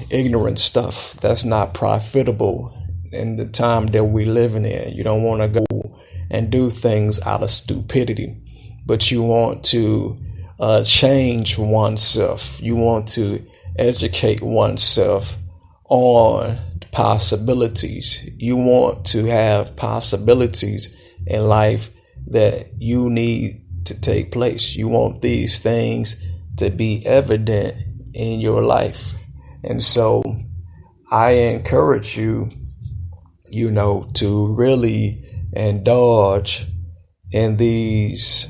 ignorant stuff that's not profitable in the time that we're living in. You don't want to go and do things out of stupidity, but you want to change oneself. You want to educate oneself on possibilities. You want to have possibilities in life that you need to take place. You want these things to be evident in your life. And so I encourage you, to really indulge in these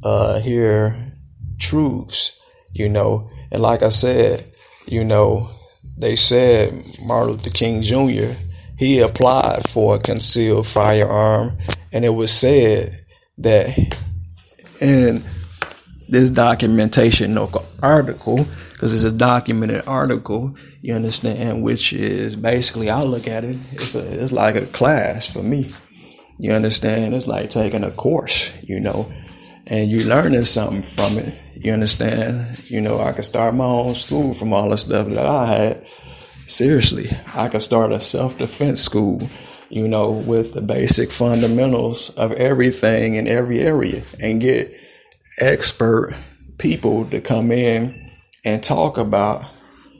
here truths, and like I said, they said Martin Luther King Jr., he applied for a concealed firearm, and it was said that in this documentation article, because it's a documented article, you understand, which is basically, I look at it, it's like a class for me. You understand? It's like taking a course, and you're learning something from it. You understand? I could start my own school from all the stuff that I had. Seriously, I could start a self-defense school, with the basic fundamentals of everything in every area, and get expert people to come in and talk about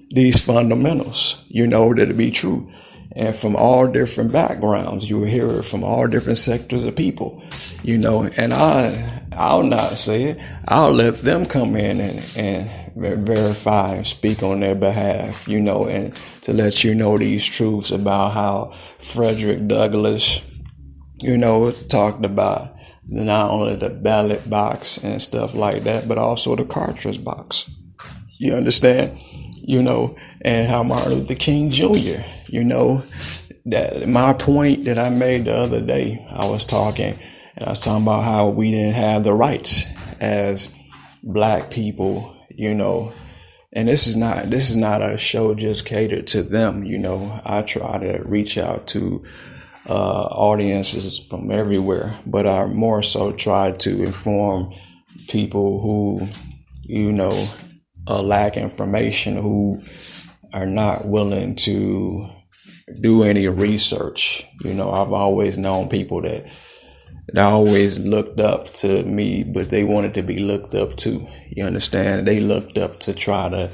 these fundamentals, that to be true. And from all different backgrounds, you will hear it from all different sectors of people, and I'll not say it. I'll let them come in and verify and speak on their behalf, and to let you know these truths about how Frederick Douglass, talked about not only the ballot box and stuff like that, but also the cartridge box. You understand? And how Martin Luther King Jr., that my point that I made the other day, I was talking about how we didn't have the rights as black people, and this is not a show just catered to them. I try to reach out to audiences from everywhere, but I more so try to inform people who, lack information, who are not willing to do any research. I've always known people that always looked up to me, but they wanted to be looked up to. You understand? They looked up to try to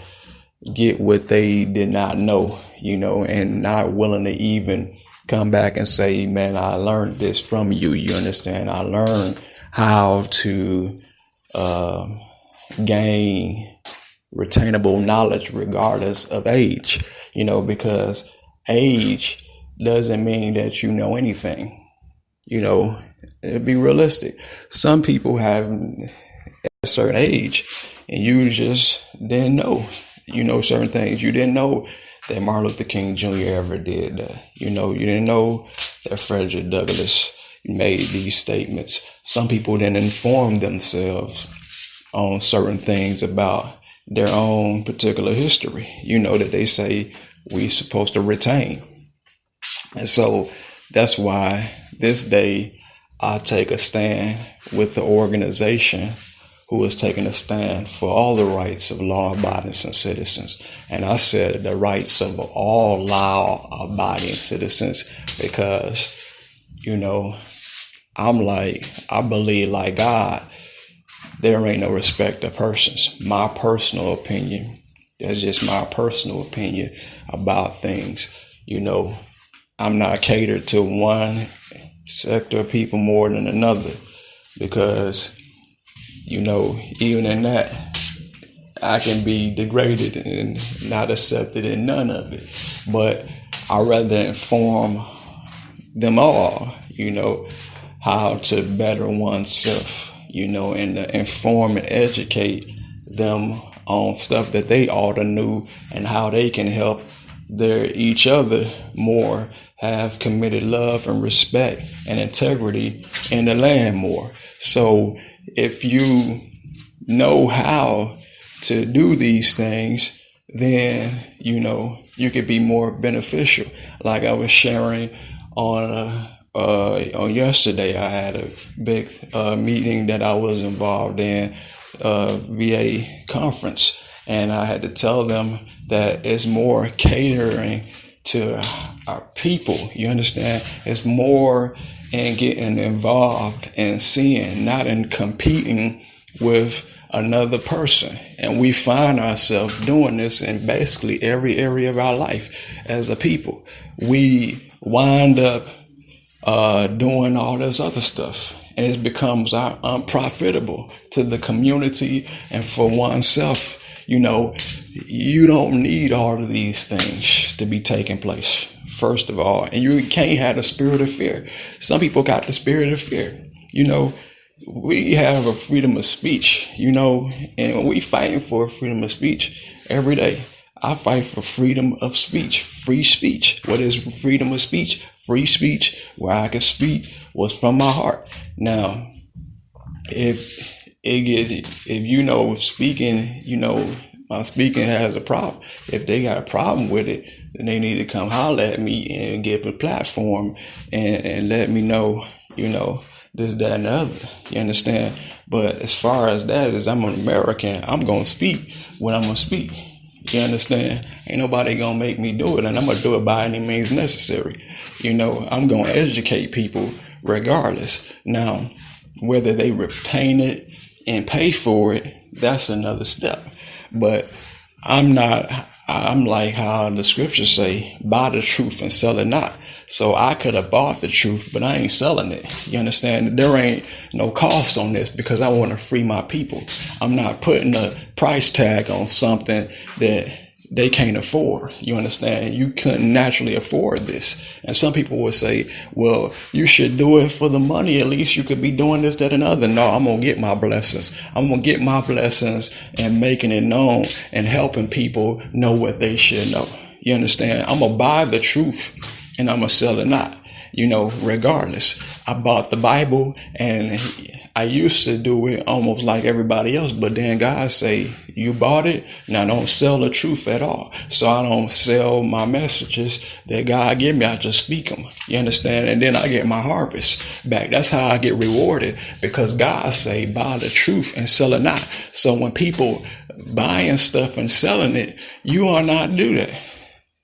get what they did not know, and not willing to even come back and say, man, I learned this from you. You understand? I learned how to gain returnable knowledge regardless of age, because age doesn't mean that you know anything. It'd be realistic. Some people have a certain age and you just didn't know, certain things. You didn't know that Martin Luther King Jr. ever did that. You didn't know that Frederick Douglass made these statements. Some people didn't inform themselves on certain things about their own particular history, that they say we're supposed to retain. And so that's why this day I take a stand with the organization who is taking a stand for all the rights of law-abiding citizens. And I said the rights of all law-abiding citizens because, I believe like God, there ain't no respect of persons. My personal opinion, that's just my personal opinion about things. I'm not catered to one sector of people more than another because, even in that, I can be degraded and not accepted in none of it. But I'd rather inform them all, how to better oneself, and to inform and educate them on stuff that they ought to know and how they can help each other more have committed love and respect and integrity in the land more. So if you know how to do these things, then, you could be more beneficial. Like I was sharing on yesterday, I had a big meeting that I was involved in, VA conference. And I had to tell them that it's more catering to our people. You understand? It's more in getting involved and seeing, not in competing with another person. And we find ourselves doing this in basically every area of our life as a people. We wind up doing all this other stuff, and it becomes unprofitable to the community and for oneself. You know, you don't need all of these things to be taking place, first of all. And you can't have the spirit of fear. Some people got the spirit of fear. You know, we have a freedom of speech, you know, and we fighting for freedom of speech every day. I fight for freedom of speech, free speech. What is freedom of speech? Free speech, where I can speak what's from my heart. Now, if you know, speaking, you know, my speaking has a problem. If they got a problem with it, then they need to come holler at me and give a platform and let me know, you know, this, that, and the other. You understand? But as far as that is, I'm an American. I'm going to speak what I'm going to speak. You understand? Ain't nobody going to make me do it, and I'm going to do it by any means necessary. You know, I'm going to educate people regardless. Now, whether they retain it and pay for it, that's another step. But I'm like how the scriptures say, buy the truth and sell it not. So I could have bought the truth, but I ain't selling it. You understand? There ain't no cost on this because I want to free my people. I'm not putting a price tag on something that they can't afford. You understand? You couldn't naturally afford this. And some people would say, well, you should do it for the money. At least you could be doing this, that, and other. No, I'm going to get my blessings. I'm going to get my blessings and making it known and helping people know what they should know. You understand? I'm going to buy the truth and I'm going to sell it not. You know, regardless. I bought the Bible and I used to do it almost like everybody else, but then God say, you bought it, now don't sell the truth at all. So I don't sell my messages that God give me, I just speak them. You understand? And then I get my harvest back. That's how I get rewarded, because God say, buy the truth and sell it not. So when people buying stuff and selling it, you are not do that.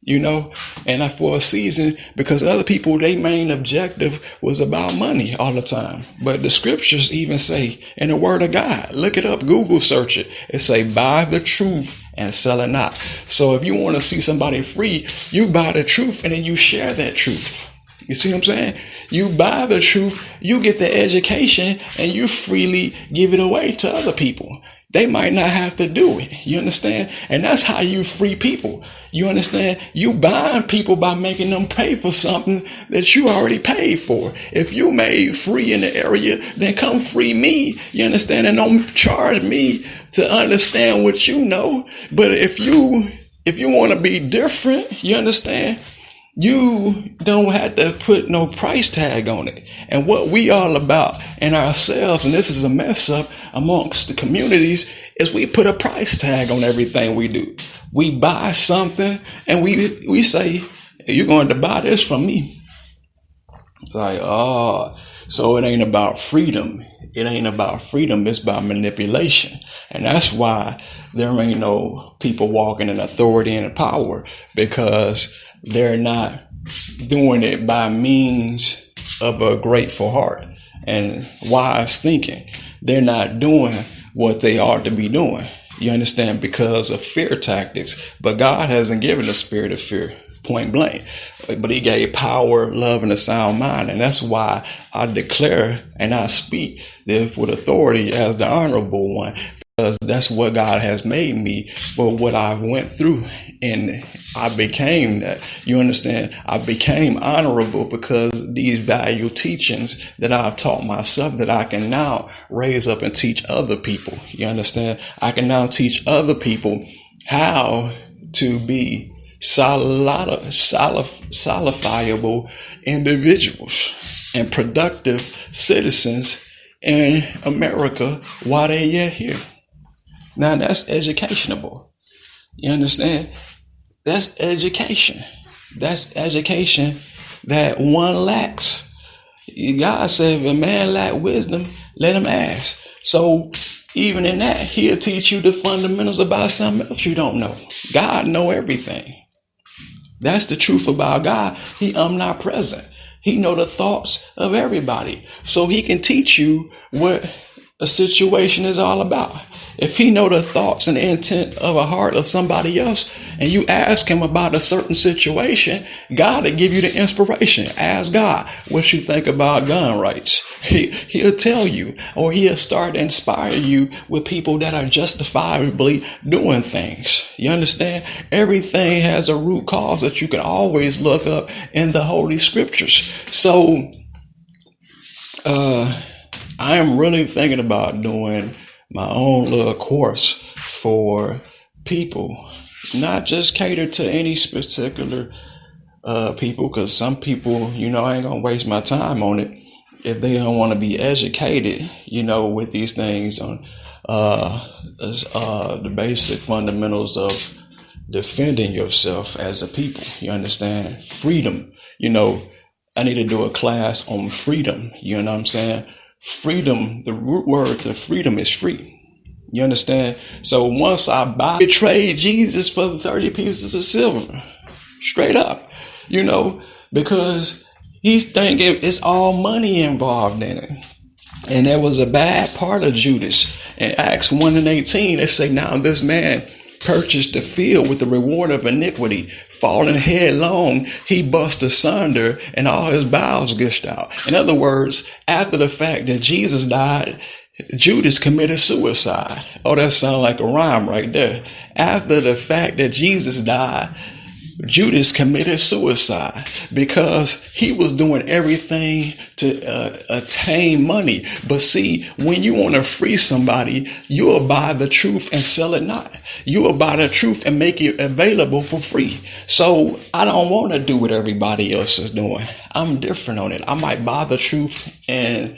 You know, and for a season, because other people, their main objective was about money all the time. But the scriptures even say in the word of God, look it up, Google search it. It say, buy the truth and sell it not. So if you want to see somebody free, you buy the truth and then you share that truth. You see what I'm saying? You buy the truth, you get the education, and you freely give it away to other people. They might not have to do it. You understand? And that's how you free people. You understand? You bind people by making them pay for something that you already paid for. If you made free in the area, then come free me. You understand? And don't charge me to understand what you know. But if you want to be different, you understand? You don't have to put no price tag on it. And what we all about in ourselves, and this is a mess up amongst the communities, is we put a price tag on everything we do. We buy something and we say, you're going to buy this from me. Like, oh, so it ain't about freedom. It ain't about freedom. It's about manipulation. And that's why there ain't no people walking in authority and power, because they're not doing it by means of a grateful heart and wise thinking. They're not doing what they ought to be doing. You understand? Because of fear tactics. But God hasn't given a spirit of fear, point blank. But he gave power, love, and a sound mind. And that's why I declare and I speak this with authority as the honorable one. Because that's what God has made me for what I went through. And I became that. You understand? I became honorable because these value teachings that I've taught myself, that I can now raise up and teach other people. You understand? I can now teach other people how to be solidifiable individuals and productive citizens in America while they're yet here. Now that's educationable. You understand? That's education. That's education that one lacks. God said, if a man lack wisdom, let him ask. So even in that, he'll teach you the fundamentals about something else you don't know. God know everything. That's the truth about God. He omnipresent. He know the thoughts of everybody. So he can teach you what a situation is all about. If he know the thoughts and the intent of a heart of somebody else, and you ask him about a certain situation, God will give you the inspiration. Ask God what you think about gun rights. He'll tell you, or he'll start to inspire you with people that are justifiably doing things. You understand? Everything has a root cause that you can always look up in the Holy Scriptures. So, I am really thinking about doing my own little course for people, not just cater to any particular people, because some people, I ain't gonna waste my time on it if they don't want to be educated, with these things on the basic fundamentals of defending yourself as a people. You understand? Freedom. I need to do a class on freedom. You know what I'm saying? Freedom, the root word to freedom is free. You understand? So once I betrayed Jesus for 30 pieces of silver, straight up, because he's thinking it's all money involved in it. And there was a bad part of Judas. In Acts 1:18, they say, now this man purchased the field with the reward of iniquity. Falling headlong, he bust asunder and all his bowels gushed out. In other words, after the fact that Jesus died, Judas committed suicide. Oh, that sounds like a rhyme right there. After the fact that Jesus died, Judas committed suicide because he was doing everything to attain money. But see, when you want to free somebody, you will buy the truth and sell it not. You will buy the truth and make it available for free. So I don't want to do what everybody else is doing. I'm different on it. I might buy the truth, and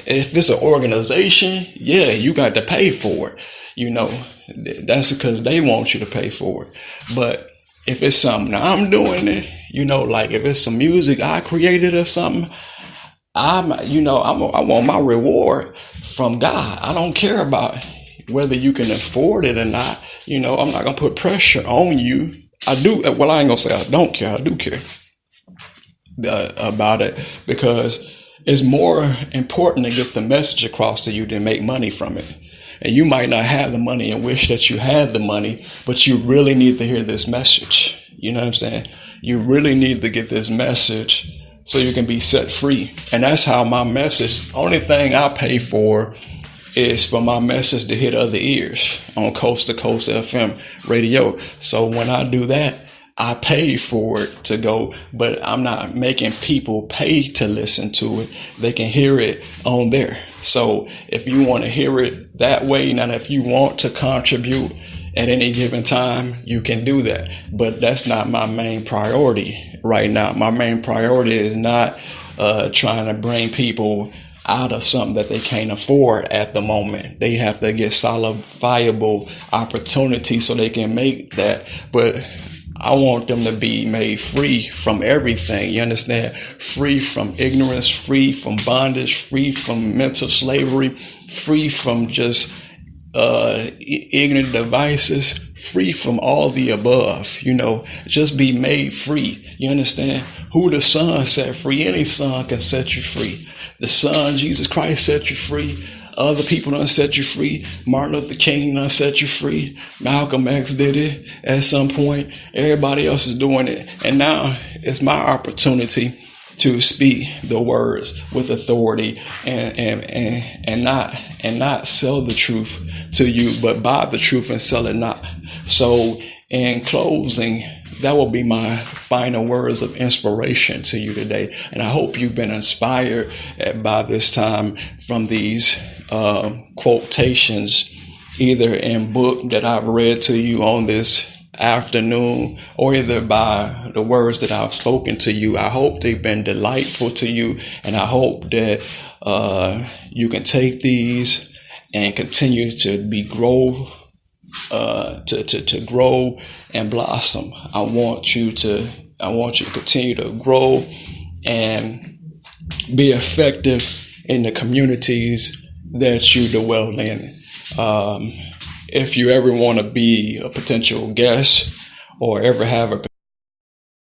if it's an organization, yeah, you got to pay for it. That's because they want you to pay for it. But if it's something I'm doing it, like if it's some music I created or something, I want my reward from God. I don't care about whether you can afford it or not. I'm not going to put pressure on you. I do. Well, I ain't going to say I don't care. I do care about it, because it's more important to get the message across to you than make money from it. And you might not have the money and wish that you had the money, but you really need to hear this message. You know what I'm saying? You really need to get this message so you can be set free. And that's how my message, only thing I pay for is for my message to hit other ears on Coast to Coast FM radio. So when I do that, I pay for it to go, but I'm not making people pay to listen to it. They can hear it on there. So if you want to hear it that way, and if you want to contribute at any given time, you can do that. But that's not my main priority right now. My main priority is not trying to bring people out of something that they can't afford at the moment. They have to get solid, viable opportunity so they can make that. But I want them to be made free from everything. You understand? Free from ignorance, free from bondage, free from mental slavery, free from just ignorant devices, free from all the above. Just be made free. You understand? Who the Son set free, any son can set you free. The Son, Jesus Christ, set you free. Other people done set you free. Martin Luther King done set you free. Malcolm X did it at some point. Everybody else is doing it. And now it's my opportunity to speak the words with authority and not sell the truth to you, but buy the truth and sell it not. So in closing, that will be my final words of inspiration to you today. And I hope you've been inspired by this time from these quotations, either in book that I've read to you on this afternoon, or either by the words that I've spoken to you. I hope they've been delightful to you, and I hope that you can take these and continue to grow and blossom. I want you to continue to grow and be effective in the communities that you dwell in. If you ever want to be a potential guest or ever have a